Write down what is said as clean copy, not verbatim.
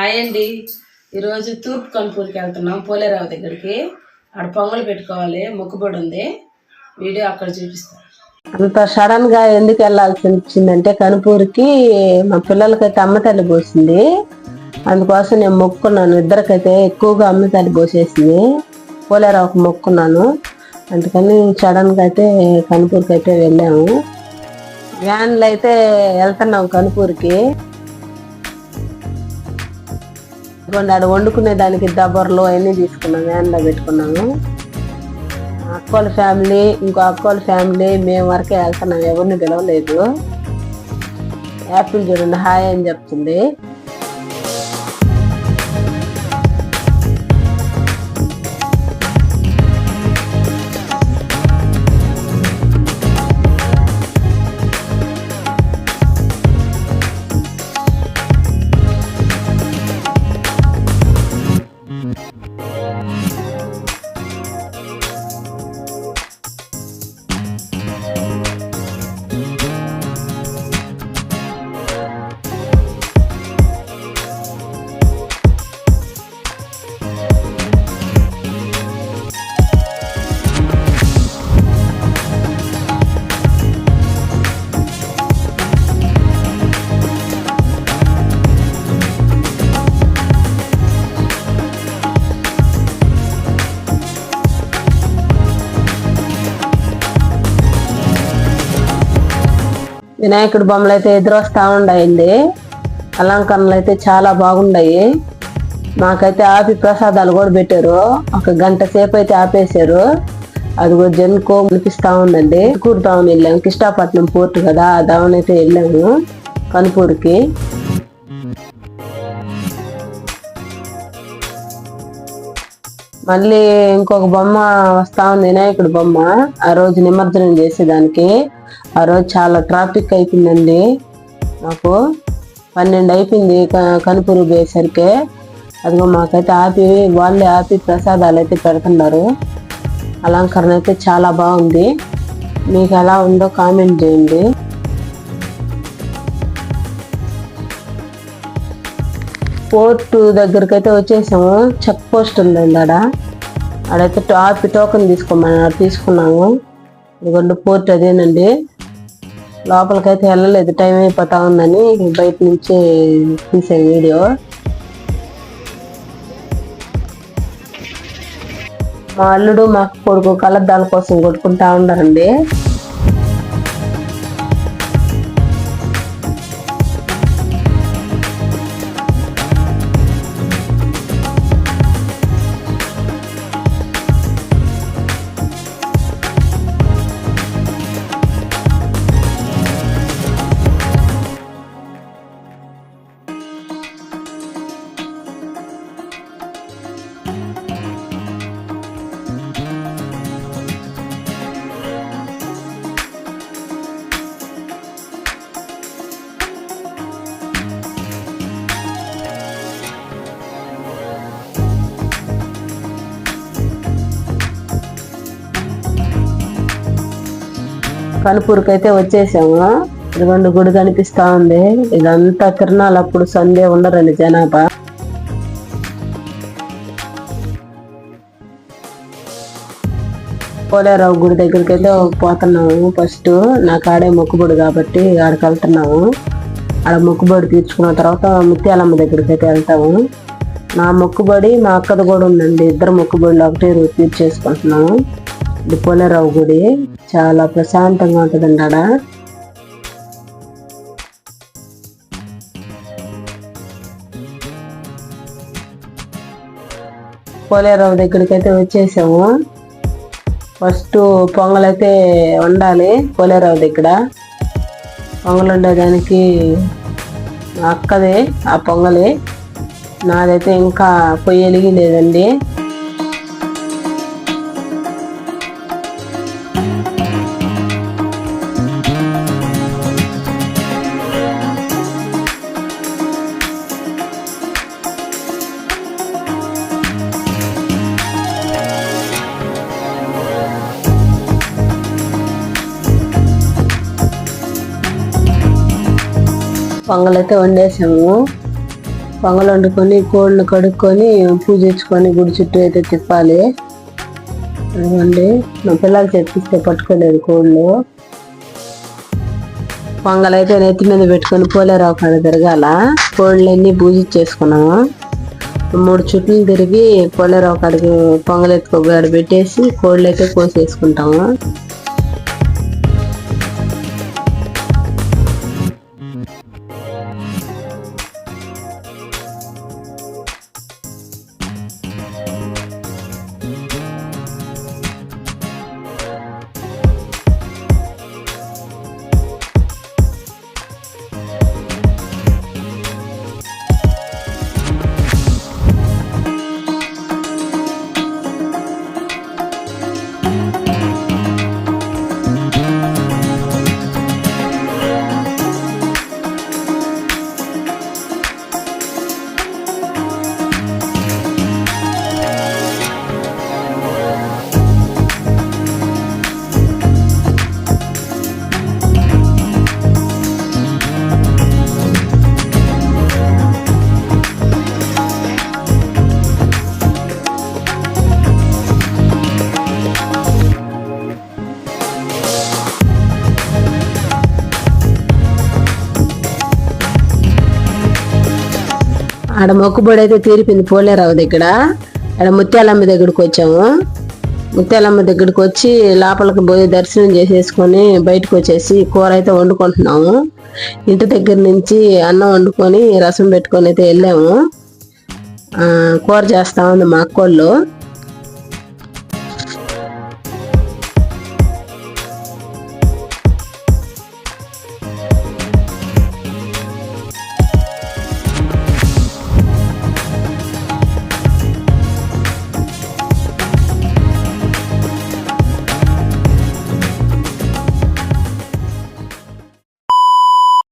Hi అండి. ఈరోజు తూర్పు కనుపూర్కి వెళ్తున్నాం, పోలేరావు దగ్గరికి. ఆడ పొంగలు పెట్టుకోవాలి, మొక్కుబడి ఉంది. వీడియో అక్కడ చూపిస్తాను. అంత సడన్ గా ఎందుకు వెళ్ళాల్సి వచ్చిందంటే కనుపూర్కి మా పిల్లలకైతే అమ్మ తల్లి పోసింది. అందుకోసం నేను మొక్కున్నాను. ఇద్దరికైతే ఎక్కువగా అమ్మ తల్లి పోసేసింది. పోలేరావుకి మొక్కున్నాను. అందుకని సడన్ గా అయితే కనుపూర్కి అయితే వెళ్ళాము. వ్యాన్లు అయితే వెళ్తున్నాం కనుపూర్కి. ఆడ వండుకునే దానికి దబ్బర్లు అవన్నీ తీసుకున్నాం, వ్యాన్లో పెట్టుకున్నాము. అక్కోళ్ళ ఫ్యామిలీ, ఇంకో అక్కోళ్ళ ఫ్యామిలీ, మేము వరకే వెళ్తున్నాం, ఎవరిని పిలవలేదు. యాపిల్ చూడండి హాయ్ అని చెప్తుంది. వినాయకుడి బొమ్మలు అయితే ఎదురొస్తా ఉండాయండి. అలంకరణలు అయితే చాలా బాగున్నాయి. మాకైతే ఆపి ప్రసాదాలు కూడా పెట్టారు. ఒక గంట సేపు అయితే ఆపేశారు. అది కూడా జన్కో అనిపిస్తా ఉందండి. కూరుతామని వెళ్ళాము, కృష్ణాపట్నం పోర్టు కదా, దావన్ అయితే వెళ్ళాము కనుపూర్కి. మళ్ళీ ఇంకొక బొమ్మ వస్తా ఉంది, వినాయకుడి బొమ్మ. ఆ రోజు నిమజ్జనం చేసేదానికి. ఆ రోజు చాలా ట్రాఫిక్ అయిపోయిందండి. మాకు 12 అయిపోయింది కనుపూరు పోయేసరికి. అదిగో మాకైతే ఆపి, వాళ్ళే ఆపి ప్రసాదాలు అయితే పెడుతున్నారు. అలంకరణ అయితే చాలా బాగుంది. మీకు ఎలా ఉందో కామెంట్ చేయండి. పోర్టు దగ్గరికి అయితే వచ్చేసాము. చెక్ పోస్ట్ ఉందండి ఆడైతే ఆపి టోకెన్ తీసుకోమని తీసుకున్నాము. ఇదిగోండి పోర్ట్ అదేనండి. లోపలికైతే వెళ్ళలేదు, టైం అయిపోతా ఉందని బయట నుంచి తీసే వీడియో. మా అల్లుడు మా కొడుకు కలద్దాల కోసం కొట్టుకుంటా ఉన్నారండి. కనుపూర్కి అయితే వచ్చేసాము. ఇదిగోండి గుడి కనిపిస్తా ఉంది. ఇదంతా తిరణాలు, అప్పుడు సందే ఉండరండి జనాభా. పోలేరావు గుడి దగ్గరికి అయితే పోతున్నాము. ఫస్ట్ నాకు ఆడే మొక్కుబడి కాబట్టి ఆడికి వెళ్తున్నాము. ఆడ మొక్కుబడి తీర్చుకున్న తర్వాత ముత్యాలమ్మ దగ్గరికి అయితే వెళ్తాము. నా మొక్కుబడి మా అక్కది కూడా ఉందండి. ఇద్దరు మొక్కుబడులు ఒకటే రోజు తీర్చేసుకుంటున్నాము. ఇది పోలేరావు గుడి, చాలా ప్రశాంతంగా ఉంటుందండి ఆడ. పోలేరావు దగ్గరికి అయితే వచ్చేసాము. ఫస్ట్ పొంగల్ అయితే వండాలి పోలేరావు దగ్గర. పొంగల్ వండేదానికి మా అక్కదే ఆ పొంగలి. నాదైతే ఇంకా పొయ్యి వెలిగి లేదండి. పొంగల్ అయితే వండేసాము. పొంగల్ వండుకొని కోళ్ళను కడుక్కొని పూజించుకొని గుడి చుట్టూ అయితే తిప్పాలి. అదిగోండి మా పిల్లలు తెప్పిస్తే పట్టుకోలేదు కోళ్ళు. పొంగల్ అయితే నెత్తి మీద పెట్టుకొని పోలేరావు కాడ తిరగాల. కోళ్ళన్నీ పూజించేసుకున్నాము. 3 చుట్లు తిరిగి పోలేరావు కాడికి పొంగల్ ఎత్తుకోబడి పెట్టేసి కోళ్ళు అయితే కోసేసుకుంటాము. ఆడ మొక్కుబడి అయితే తీరిపోయింది పోలేరావు దగ్గర. ఆడ ముత్యాలమ్మ దగ్గరికి వచ్చాము. ముత్యాలమ్మ దగ్గరికి వచ్చి లోపలికి పోయి దర్శనం చేసేసుకొని బయటకు వచ్చేసి కూర అయితే వండుకుంటున్నాము. ఇంటి దగ్గర నుంచి అన్నం వండుకొని రసం పెట్టుకొని అయితే వెళ్ళాము. కూర చేస్తా ఉంది మా అక్కోళ్ళు.